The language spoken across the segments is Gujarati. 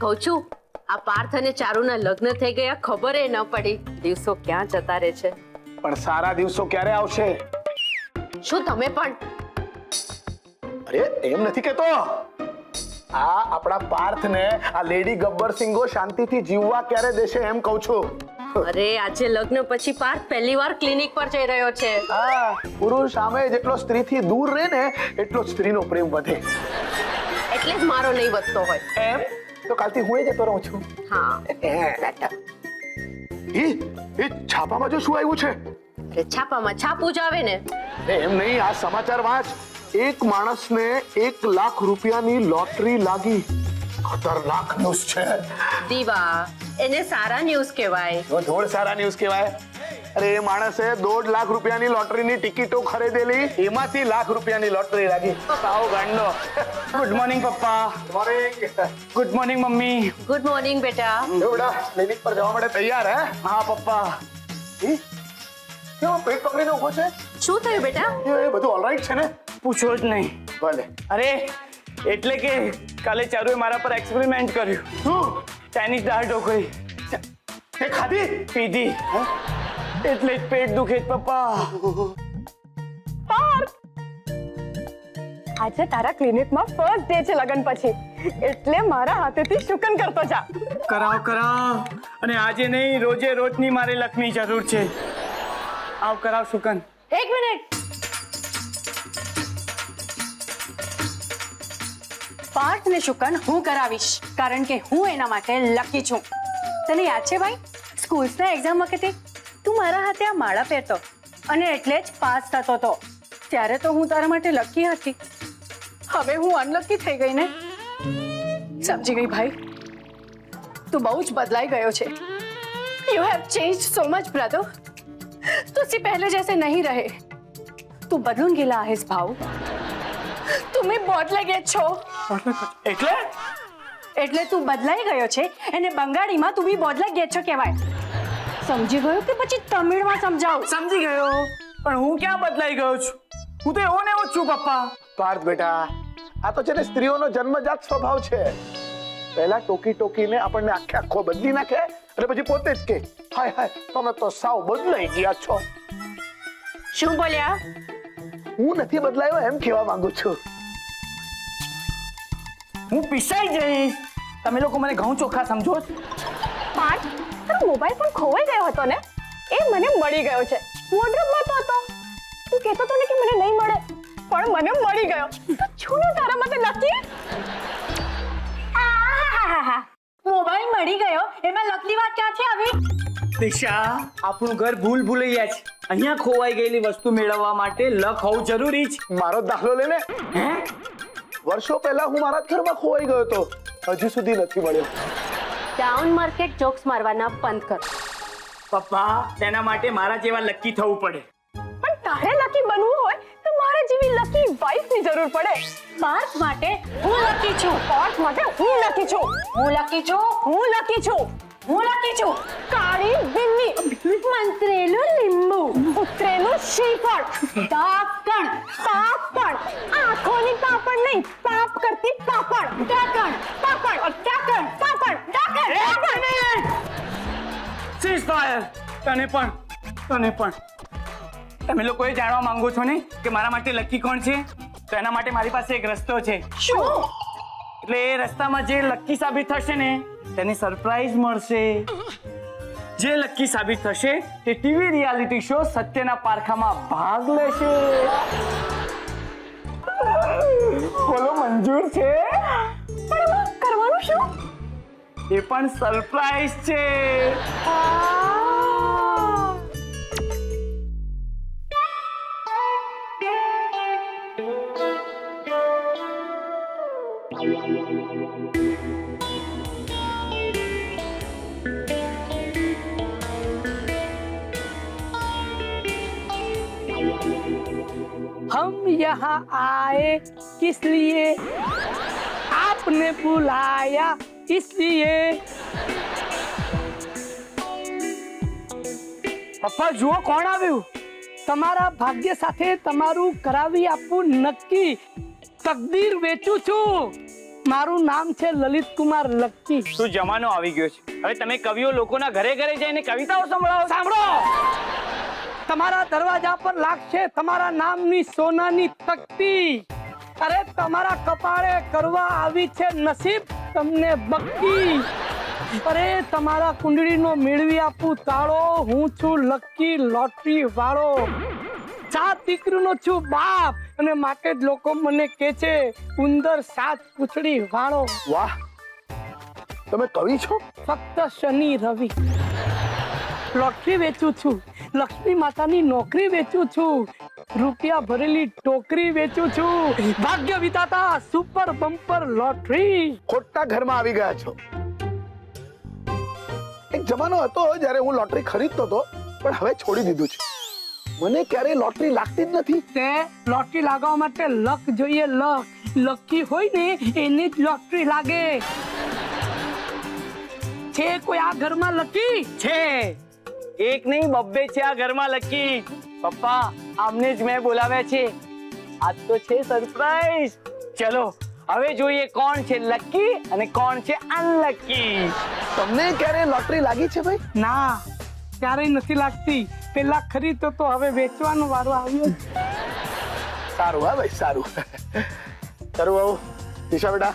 કહું છું આ પાર્થ અને ચારુના લગ્ન થઈ ગયા, ખબર ન પડી. દિવસો ક્યાં જતા રહે છે. પણ સારા દિવસો ક્યારે આવશે? શું તમે પણ? અરે એમ નથી કેતો. આ આપણા પાર્થને આ લેડી ગબ્બર સિંઘો શાંતિથી જીવવા ક્યારે દેશે એમ કહું છું. અરે આજે લગ્ન પછી પાર્થ પહેલી વાર ક્લિનિક પર જઈ રહ્યો છે. હા, પુરુષ સામે જેટલો સ્ત્રીથી દૂર રહે ને એટલો સ્ત્રીનો પ્રેમ વધે. એટલે જ મારો નહીં વધતો હોય. એમ તો કાલથી હું જતો રહું છું. હા. એ છાપામાં જો શું આવ્યું છે? અરે છાપામાં છાપું જ આવે ને. એમ નહીં, આ સમાચાર વાંચ. એક માણસને 1 લાખ રૂપિયાની લોટરી લાગી. ખતરનાક ન્યૂઝ છે. દીવા, એને સારા ન્યૂઝ કહેવાય. ધોળ સારા ન્યૂઝ કહેવાય. અરે એ માણસે 1.5 લાખ રૂપિયાની લોટરીની ટિકિટો ખરીદેલી, એમાંથી લાખ રૂપિયાની લોટરી લાગી. સાવ ગાંડો. ગુડ મોર્નિંગ પપ્પા. Morning. Good morning mummy. Good morning બેટા. બેટા ક્લિનિક પર જવા માટે તૈયાર હે? હા પપ્પા. કેવો પેટ પકડીને ઊભો છે? શું થયું બેટા? એ બધું ઓલરાઈટ છે ને? પૂછો જ નહીં. ભલે. અરે એટલે કે કાલે ચારુએ મારા પર એક્સપેરિમેન્ટ કર્યું. શું? ચાઇનીઝ દાળ ઢોકળી એ ખાધી? પીધી. એટલે જ પેટ દુખે છે પપ્પા. આજે તારા ક્લિનિકમાં ફર્સ્ટ ડે છે લગન પછી, એટલે મારા હાથેથી શુકન કરતો જા. કરાવ. અને આજે નહીં, રોજે રોજની મારે લકની જરૂર છે. આવ કરાવ શુકન. એક મિનિટ. પાર્થ ને શુકન હું કરાવીશ, કારણ કે હું એના માટે લકી છું. તને યાદ છે ભાઈ, સ્કૂલ્સના એક્ઝામ વખતે તું મારા હાથે આ માળા પહેરતો અને એટલે જ પાસ થતો હતો. ત્યારે તો હું તારા માટે લકી હતી. હવે હું અનલકી થઈ ગઈ ને. સમજી ગઈ ભાઈ, તું બહુ જ બદલાઈ ગયો છે. You have changed so much brother. तू उससे पहले जैसे नहीं रहे. तू बदलून गेला आहेस भाऊ. तुम्ही बदलाઈ ગયા છો. એટલે તું બદલાઈ ગયો છે અને બંગાળીમાં તું બી બદલાઈ ગયા છો કહેવાય. સમજી ગયો કે પછી તમિળમાં સમજાવું? સમજી ગયો, પણ હું ક્યાં બદલાઈ ગયો છું? હું તો એવો ને એવો જ છું પપ્પા. પાર્થ બેટા, આ તો છે ને સ્ત્રીઓનો જન્મજાત સ્વભાવ છે. પહેલા ટોકીને આપણને આખો બદલી નાખે અને પછી પોતે જ કે હાય હાય તમે તો સાવ બદલાઈ ગયા છો. શું બોલ્યા? હું નથી બદલાયો એમ કહેવા માંગુ છું. હું પીસાઈ જઈશ. તમે લોકો મને ઘઉં ચોખા સમજો છો? પાર્થ, તારો મોબાઈલ પણ ખોવાઈ ગયો હતો ને? એ મને મળી ગયો છે. વોર્ડરોબમાં તો હતો. તું કહેતો હતો ને કે મને નહીં મળે, પણ મને મળી ગયો. તો છું ને તારા માટે લકી. મોબાઈલ મળી ગયો એમાં લકની વાત ક્યાંથી આવી? દિશા, આપણું ઘર ભૂલભુલૈયા છે. અહીંયા ખોવાઈ ગયેલી વસ્તુ મેળવવા માટે લક હોવું જરૂરી છે. મારો દાખલો લે ને. વર્ષો પહેલા હું મારા ઘરમાં ખોવાઈ ગયો હતો, હજુ સુધી નથી મળ્યો. ડાઉન માર્કેટ જોક્સ મારવાના બંધ કર. પપ્પા, તેના માટે મારા જેવા લકી થવું પડે. પણ તારે લકી બનવું હોય તો મારા જેવી લકી વાઈફની જરૂર પડે. પાર્થ માટે હું લકી છું. પાર્થ માટે હું લકી છું. હું લકી છું. હું લકી છું. હું લકી છું. કાળી બિલ્લી, મંત્રેલું લીંબુ, ઉતરેલું શ્રીફળ, ઢાંકણ, પાપડ, આંખોની પાપડ નહીં, પાપ કરતી પાપડ, ઢાંકણ, પાપડ, ઢાંકણ, પાપડ, ઢાંકણ. Ceasefire. તને પણ. તમે લોકો એ જાણવા માંગો છો ને કે મારા માટે લકી કોણ છે? તો એના માટે મારી પાસે એક રસ્તો છે. શું? એટલે એ રસ્તામાં જે લકી સાબિત થશે ને તેને સરપ્રાઈઝ મળશે. જે લકી સાબિત થશે તે ટીવી રિયાલિટી શો સત્યના પારખામાં ભાગ લેશે. બોલો, મંજૂર છે? પણ એમાં કરવાનું શું? એ પણ સરપ્રાઈઝ છે. हम यहाँ आए किस लिए? आपने बुलाया इसलिए. પપ્પા જુઓ કોણ આવ્યું. તમારા ભાગ્ય સાથે તમારું કરાવી આપવું નક્કી. તકદીર વેચું છું. મારું નામ છે લલિત કુમાર લક્કી. શું જમાનો આવી ગયો છે, હવે તમે કવિઓ લોકોના ઘરે ઘરે જઈને કવિતાઓ સંભળાવો. સાંભળો, તમારા દરવાજા પર લાગશે તમારા નામની સોનાની તકતી. અરે તમારા કપાળે કરવા આવી છે નસીબ તમને બક્કી. અરે તમારા કુંડળીનો મેળવી આપું તાળો. હું છું લક્કી લોટરી વાળો. 7 દીકરીનો છું બાપ અને માટે જ લોકો મને કહે છે ઉંદર 7 પૂંછડી વાળો. વાહ, તમે કવિ છો? ફક્ત શનિ રવિ. લોટરી વેચું છું, લક્ષ્મી માતાની નોકરી વેચું છું, રૂપિયા ભરેલી ટોકરી વેચું છું. ભાગ્ય વિધાતા સુપર બમ્પર લોટરી. ખોટા ઘરમાં આવી ગયા છો. એક જમાનો હતો જ્યારે હું લોટરી ખરીદતો હતો, પણ હવે છોડી દીધું છે. મને ક્યારેય લોટરી લાગતી જ નથી. તે લોટરી લાગવા માટે લક જોઈએ. લકી હોય ને એને જ લોટરી લાગે. છે કોઈ આ ઘરમાં લકી? છે, એક નહીં બબ્બે છે આ ઘરમાં લકી. પપ્પા, આમને જ મેં બોલાવ્યા છે. આજ તો છે સરપ્રાઈઝ. ચલો હવે જોઈએ કોણ છે લકી અને કોણ છે અનલકી. તમને ક્યારે લોટરી લાગી છે ભાઈ? ના, ક્યારેય નથી લાગતી. પેલા ખરીદતો તો હવે વેચવાનો વારો આવ્યો. સારું હા ભાઈ, સારું. સારું આવું દિશા બેટા.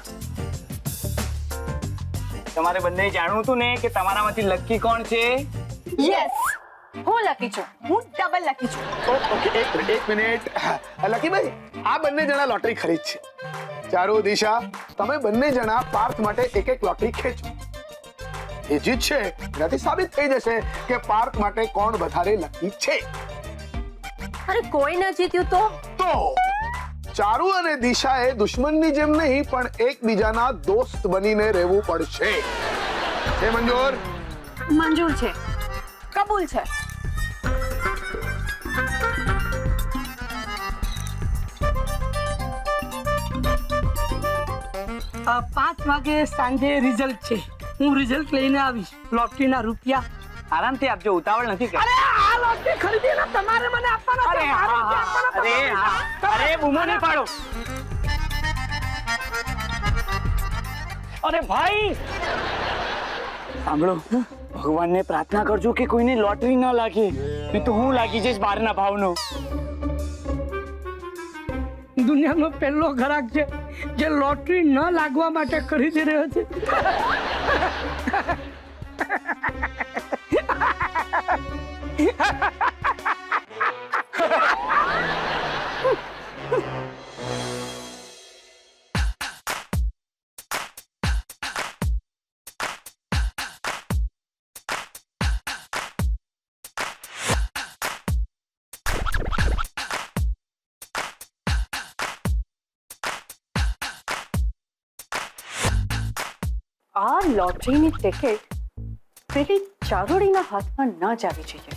તમારે બંને જાણવું હતું ને કે તમારામાંથી લકી કોણ છે? યસ, હું લકી છું. હું ડબલ લકી છું. ઓકે, એક મિનિટ. લકીભાઈ, આ બંને જણા લોટરી ખરીદ છે. ચારુ, દિશા, તમે બંને જણા પાર્થ માટે એક એક લોટરી ખેંચો. એ જીતશે એનાથી સાબિત થઈ જશે કે પાર્થ માટે કોણ વધારે લકી છે. અરે કોઈ ન જીત્યું તો ચારુ અને દિશાએ દુશ્મનની જેમ નહીં પણ એકબીજાના દોસ્ત બનીને રહેવું પડશે. છે મંજૂર? મંજૂર છે, કબૂલ છે. આ 5 વાગે સાંજે રિઝલ્ટ છે. હું રિઝલ્ટ લઈને આવીશ. લોટરીના રૂપિયા આરામથી આપજો, ઉતાવળ નથી કરતા. અરે આ લોટરી ખરીદીને તમારે મને આપવાના છે. મારે રૂપિયા આપવાના અરે છે. હા, અરે બૂમો નહીં પાડો. અરે ભાઈ સાંભળો, ભગવાનને પ્રાર્થના કરજો કે કોઈને લોટરી ન લાગે, નહીં તો હું લાગી જઈશ બહારના ભાવનો. દુનિયાનો પહેલો ગ્રાહક છે જે લોટરી ન લાગવા માટે ખરીદી રહ્યો છે. આ લોટરીની ટિકિટ પેલી ચારુડીના હાથમાં ન જ આવી જોઈએ.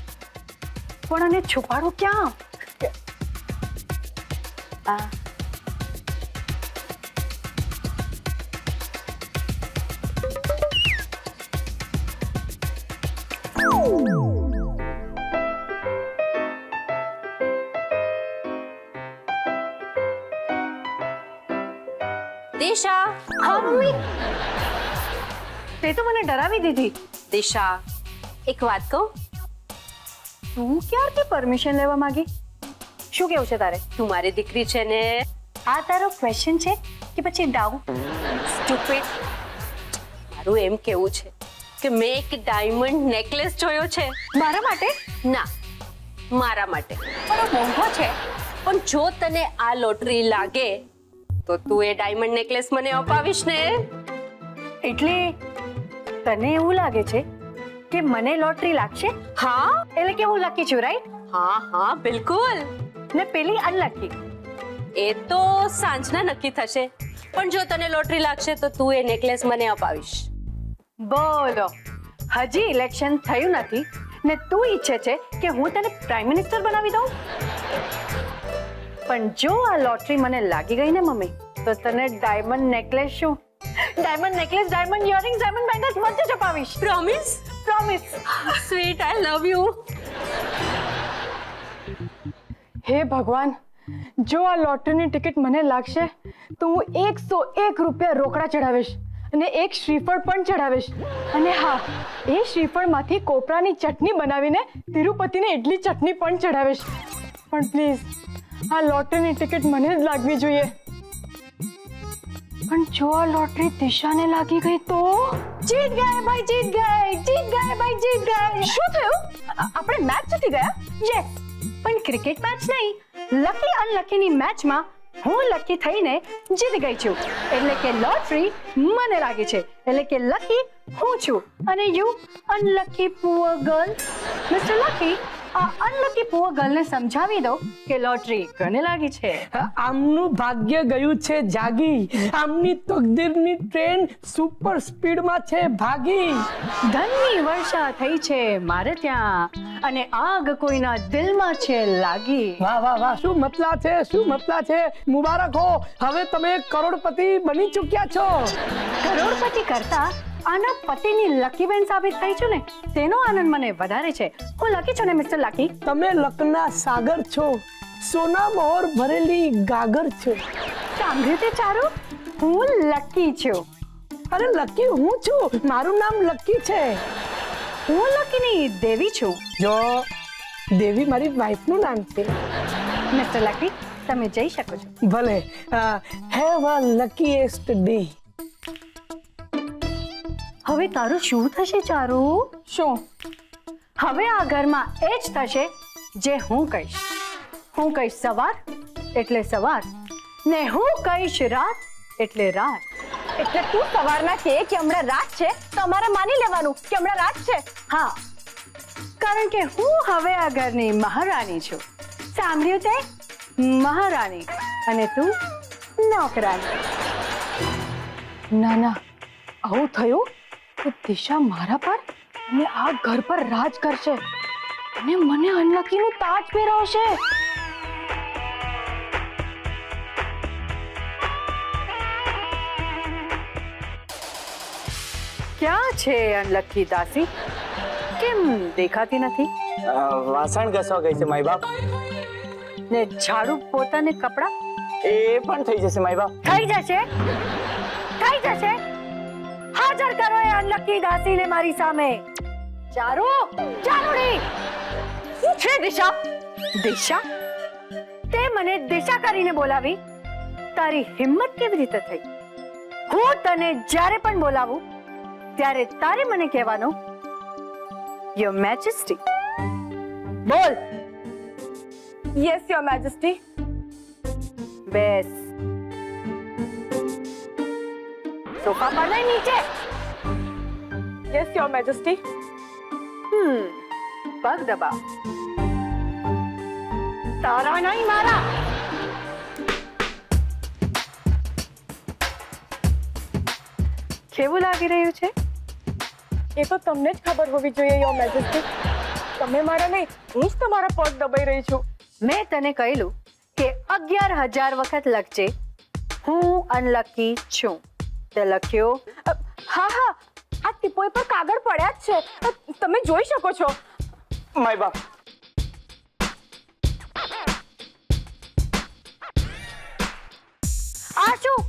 પણ આને છુપાડું ક્યાં? આ દિશા, મમ્મી, તે તો મને ડરાવી દીધી. દિશા, એક વાત કહું? તું ક્યારથી પરમિશન લેવા માંગી? શું કેવું છે તારે? તું મારી દીકરી છે ને. આ તારો ક્વેશ્ચન છે કે પછી ડાઉટ? સ્ટુપિડ. મારું એમ કેવું છે કે મેં એક ડાયમંડ નેકલેસ જોયો છે. મારા માટે? ના, મારા માટે. પણ મોંઘો છે. પણ જો તને આ લોટરી લાગે તો તું એ ડાયમંડ નેકલેસ મને અપાવીશ ને? એટલે તને એવું લાગે છે કે મને લોટરી લાગશે? હા, એટલે કે હું લકી છું, રાઈટ? હા હા, બિલકુલ. ને પેલી અનલકી? એ તો સાંજના નક્કી થશે. પણ જો તને લોટરી લાગશે તો તું એ નેકલેસ મને અપાવીશ. બોલો, હજી ઇલેક્શન થયું નથી ને તું ઈચ્છે છે કે હું તને પ્રાઇમ મિનિસ્ટર બનાવી દઉં? પણ જો આ લોટરી મને લાગી ગઈ ને મમ્મી, તો તને ડાયમંડ નેકલેસ શું, diamond necklace, diamond earrings, diamond bangles બધું જ અપાવીશ. Promise? Promise. Sweet, I love you. હે ભગવાન, જો આ લોટરીની ટિકિટ મને લાગશે તો હું 101 રૂપિયા રોકડા ચડાવીશ અને એક શ્રીફળ પણ ચડાવીશ. અને હા, એ શ્રીફળમાંથી કોપરાની ચટણી બનાવીને તિરુપતિની ઇડલી ચટણી પણ ચડાવીશ. પણ પ્લીઝ, આ લોટરીની ટિકિટ મને જ લાગવી જોઈએ. પણ જો આ લોટરી દિશાને લાગી ગઈ તો? જીત ગયે ભાઈ, જીત ગયે, જીત ગયે ભાઈ, જીત ગયે. શું થયું? આપણે મેચ જીતી ગયા? યસ, પણ ક્રિકેટ મેચ નહીં, લકી અનલકીની મેચમાં હું લકી થઈને જીતી ગઈ છું. એટલે કે લોટરી મને લાગી છે, એટલે કે લકી હું છું અને you unlucky poor girl. Mister lucky, આ અનલકી પુઅર ગર્લને સમજાવી દો કે લોટરી કોને લાગી છે. આમનું ભાગ્ય ગયું છે જાગી, આમની તકદીરની ટ્રેન સુપર સ્પીડમાં છે ભાગી. ધનની વર્ષા થઈ છે મારે ત્યાં અને આગ કોઈના દિલમાં છે લાગી. વાહ વાહ વાહ, શું મતલા છે, શું મતલા છે. મુબારક હો, હવે તમે કરોડપતિ બની ચૂક્યા છો. કરોડપતિ કરતા આના પતિની લકીબેન સાબિત થઈ છું ને, તેનો આનંદ મને વધારે છે. હું લકી છું ને મિસ્ટર લકી? તમે લકના સાગર છો, સોના મોહર ભરેલી ગાગર છો. સાંભળ્યું તે ચારું? હું લકી છું. અરે લકી હું છું, મારું નામ લકી છે. હું લકીની દેવી છું. જો દેવી મારી વાઈફનું નામ છે. મિસ્ટર લકી, તમે જઈ શકો છો. ભલે. Have a luckiest day. હવે તારું શું થશે ચારું? શું? હવે આ ઘરમાં એ જ થશે જે હું કહીશ. હું કહીશ સવાર એટલે સવાર, ને હું કહીશ રાત એટલે રાત. એટલે તું સવારના કહે કે હમણાં રાત છે તો અમારે માની લેવાનું કે હમણાં રાત છે. હા, કારણ કે હું હવે આ ઘરની મહારાણી છું. સાંભળ્યું તે? મહારાણી અને તું નોકરાણી. ના ના, આવું થયું તો દિશા મારા પર અને આ ઘર પર રાજ કરશે અને મને અનલકીનું તાજ પહેરાવશે. ક્યાં છે અનલકી દાસી? કેમ દેખાતી નથી? વાસણ ઘસવા ગઈ છે માય બાપ. ને ઝાડુ પોતાને કપડા? એ પણ થઈ જશે માય બાપ. થઈ જશે, થઈ જશે. હાજર કરો એ અનલકી દાસીને મારી સામે. ચારુ, ચારુડી. શું છે દિશા? દિશા? તે મને દિશા કરીને બોલાવી? તારી હિંમત કેવી રીતે થઈ? હું તને જ્યારે પણ બોલાવું ત્યારે તારે મને કહેવાનું યોર મેજેસ્ટી. બોલ. Yes your majesty. બેસ. સોફા પર નહીં, નીચે. Yes your majesty. પગ દબાવ. તારા નહીં, મારા. કેવું લાગી રહ્યું છે? એ તો તમને જ ખબર હોવી જોઈએ યોર મેજેસ્ટી. તમે મારા નહીં, હું જ તમારા પગ દબાઈ રહી છું. મેં તને કહેલું કે 11,000 વખત લખજે હું અનલકી છું. તે લખ્યો? હા હા, આ ટીપોઈ પર કાગળ પડ્યા જ છે, તમે જોઈ શકો છો. માય બાપ. આ શું?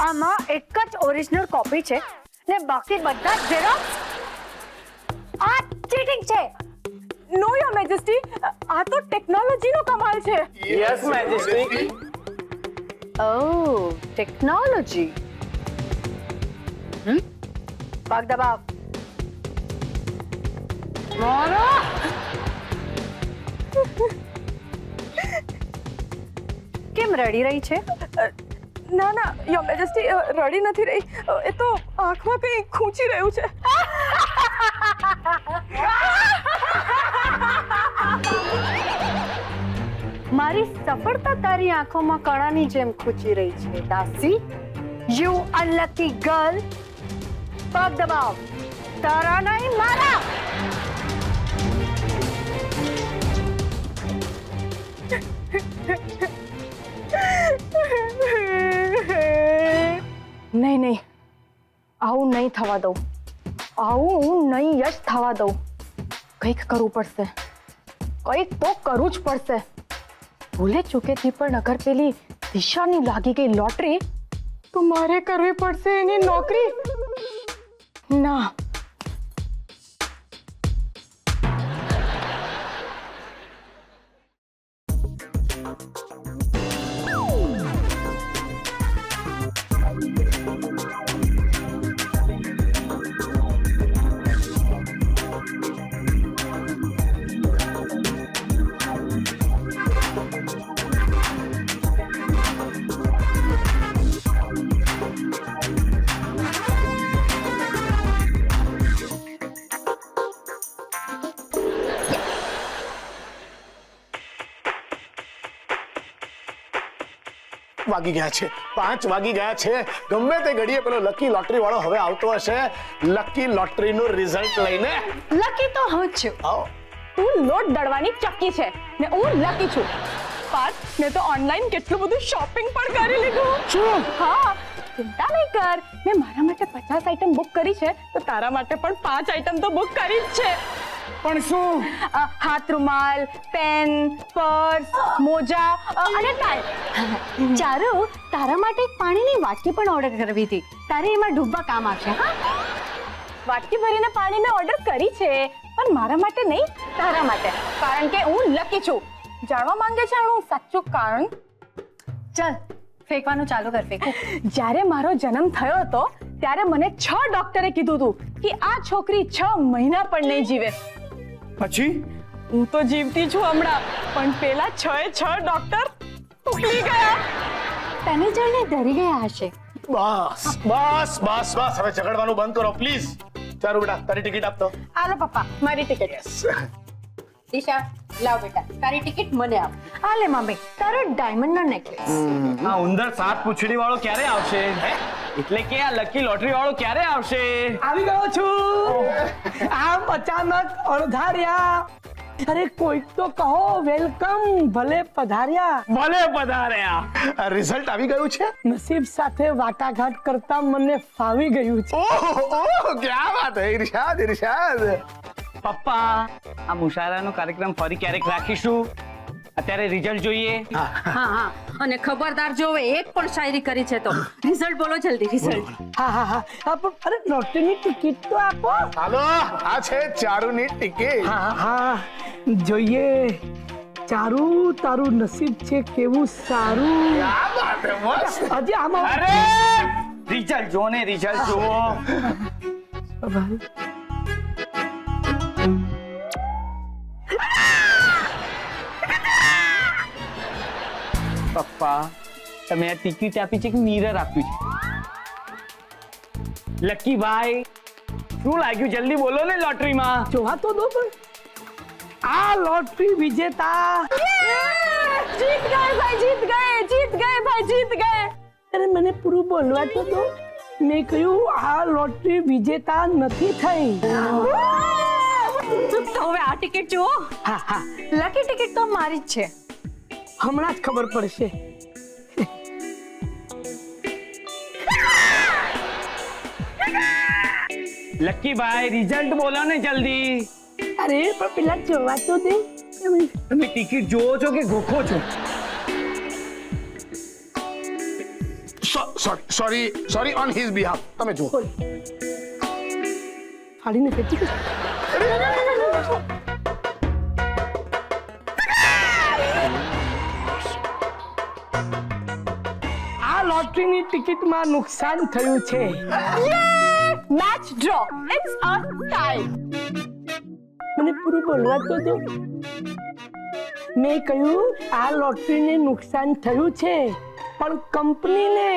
આમાં એક જ ઓરિજિનલ કોપી છે ને બાકી બધા ઝેરોક્સ. આ ચીટિંગ છે. નો યોર મેજેસ્ટી, આ તો ટેકનોલોજીનો કમાલ છે. Yes majesty. Oh, technology. પગ દબાવ. મારો. કેમ રડી રહી છે? ના ના યોર મેજેસ્ટી, રડી નથી રહી. એ તો આંખમાં કંઈ ખૂંચી રહ્યું છે. મારી સફળતા તારી આંખોમાં કણાની જેમ ખૂંચી રહી છે દાસી. You unlucky girl. પગ દબાવ. તારા નહીં, મારા. નહીં નહીં, આવું નહીં થવા દઉં. આવું હું નહીં યશ થવા દઉં. કંઈક કરવું પડશે. કંઈક તો કરવું જ પડશે. ભૂલે ચૂકેથી પણ અગર પેલી દિશાની લાગી ગઈ લોટરી તો મારે કરવી પડશે એની નોકરી. ના, વાગી ગયા છે, 5 વાગી ગયા છે. ગમે તે ઘડીએ પેલો લકી લોટરી વાળો હવે આવતો હશે લકી લોટરી નું રિઝલ્ટ લઈને. લકી તો હું જ છું. આવો. તું લોટ દળવાની ચક્કી છે ને હું લકી છું. પાર્થ, મેં તો ઓનલાઈન કેટલું બધું શોપિંગ પણ કરી લીધું. શું? હા, ચિંતા નહીં કર. મેં મારા માટે 50 આઈટમ બુક કરી છે તો તારા માટે પણ 5 આઈટમ તો બુક કરી જ છે. પણ શું? હાથ રૂમાલ, પેન, પર્સ, મોજા અને ટાઈ. ચારુ, તારા માટે એક પાણીની વાટકી પણ ઓર્ડર કરવી હતી. તારે એમાં ડૂબવા કામ આવશે. હા, વાટકી ભરીને પાણી મેં ઓર્ડર કરી છે પણ મારા માટે નહીં, તારા માટે. કારણ કે હું લકી છું. જાણવા માંગે છે આનું સાચું કારણ? ચાલ ફેંકવાનું ચાલુ કર. ફેંક. જ્યારે મારો જન્મ થયો હતો ત્યારે મને 6 ડોક્ટરે કીધું હતું કે આ છોકરી 6 મહિના પણ નહીં જીવે. પછી હું તો જીવતી છું હમણાં, પણ પેલા 6 ડોક્ટર ઉકલી ગયા. તને જોઈને ડરી ગયા હશે. બસ બસ બસ બસ, હવે ઝઘડવાનું બંધ કરો પ્લીઝ. ચારુ બેટા, તારી ટિકિટ આપતો. આલો પપ્પા, મારી ટિકિટ. દિશા, લાવ બેટા, તારી ટિકિટ મને આપ. આ લે મમ્મી, તારો ડાયમંડ નો નેકલેસ. આ ઉંદર 7 પૂંછડી વાળો ક્યારે આવશે? એટલે કે આ લકી લોટરી વાળો ક્યારે આવશે? આવી ગયો છું. આમ અચાનક અણધાર્યા. અરે કોઈક તો કહો વેલકમ. ભલે પધાર્યા. ભલે પધાર્યા. રિઝલ્ટ આવી ગયું છે. નસીબ સાથે વાટાઘાટ કરતા મને ફાવી ગયું છે. ઓહ ઓહ, ક્યા વાત હે ઇરશાદ, ઇરશાદ. પપ્પા, આ મુશાયરાનો કાર્યક્રમ ફરી ક્યારેક રાખીશું. અત્યારે રિઝલ્ટ જોઈએ. હા હા, અને ખબરદાર જો એક પણ શાયરી કરી છે તો રિઝલ્ટ બોલો જલ્દી. રિઝલ્ટ. હા હા હા. અરે લોટરીની ટિકિટ તો આપો. હાલો, આ છે ચારુની ટિકિટ. હા હા, જોઈએ. ચારુ, તારું નસીબ છે કેવું સારું. ક્યા વાત હે, મસ્ત. હજી આમાં અરે રિઝલ્ટ જો ને, રિઝલ્ટ જુઓ. પપ્પા, તમે આ ટિકિટ આપી છે કે મિરર આપ્યું છે? લકી ભાઈ, શું લાગ્યું? જલ્દી બોલો ને. લોટરીમાં જોવા તો દો. પણ આ લોટરી વિજેતા. જીત ગए ભાઈ, જીત ગए, જીત ગए ભાઈ, જીત ગए. અરે મને પૂરું બોલવા તો દો. મેં કહ્યું આ લોટરી વિજેતા નથી થઈ. તો હવે આ ટિકિટ જુઓ. હા હા, લકી ટિકિટ તો મારી જ છે. હમણાં જ ખબર પડશે. લકી ભાઈ, રિઝલ્ટ બોલો ને જલ્દી. અરે પણ પેલા જોવા તો દે. તમે ટિકિટ જોવો છો કે ગોખો છો? Sorry sorry on his behalf. તમે જુઓ. ફાડીને ફેંકી દે. આ લોટરીની ટિકિટમાં નુકસાન થયું છે. Match draw. It's a tie. મને પૂરું બોલવા તો દો. મેં કહ્યું આ લોટરીને નુકસાન થયું છે, પણ કંપનીને.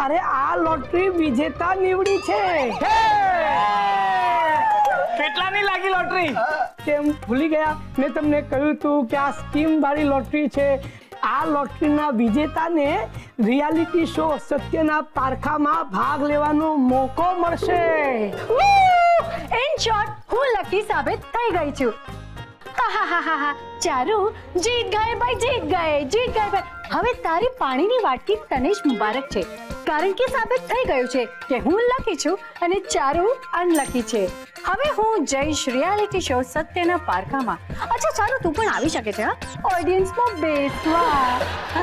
અરે આ લોટરી વિજેતા નીવડી છે. કેટલાની લાગી લોટરી? કેમ ભૂલી ગયા? મેં તમને કહ્યું હતું કે આ સ્કીમ વાળી લોટરી છે. આ લોટરીના વિજેતાને રિયાલિટી શો સત્યના પારખામાં ભાગ લેવાનો મોકો મળશે. ઇન શોર્ટ, હું લકી સાબિત થઈ ગઈ છું. ચારુ, જીત ગયે ભાઈ, જીત ગયે, જીત ગયે ભાઈ. હવે તારી પાણીની વાટકી તને જ મુબારક છે, કારણ કે સાબિત થઈ ગયું છે કે હું લકી છું અને ચારુ અનલકી છે. હવે હું જઈશ રિયાલિટી શો સત્યના પારકામાં. અચ્છા ચારુ તું પણ આવી શકે છે. ઓડિયન્સમાં બેસવા.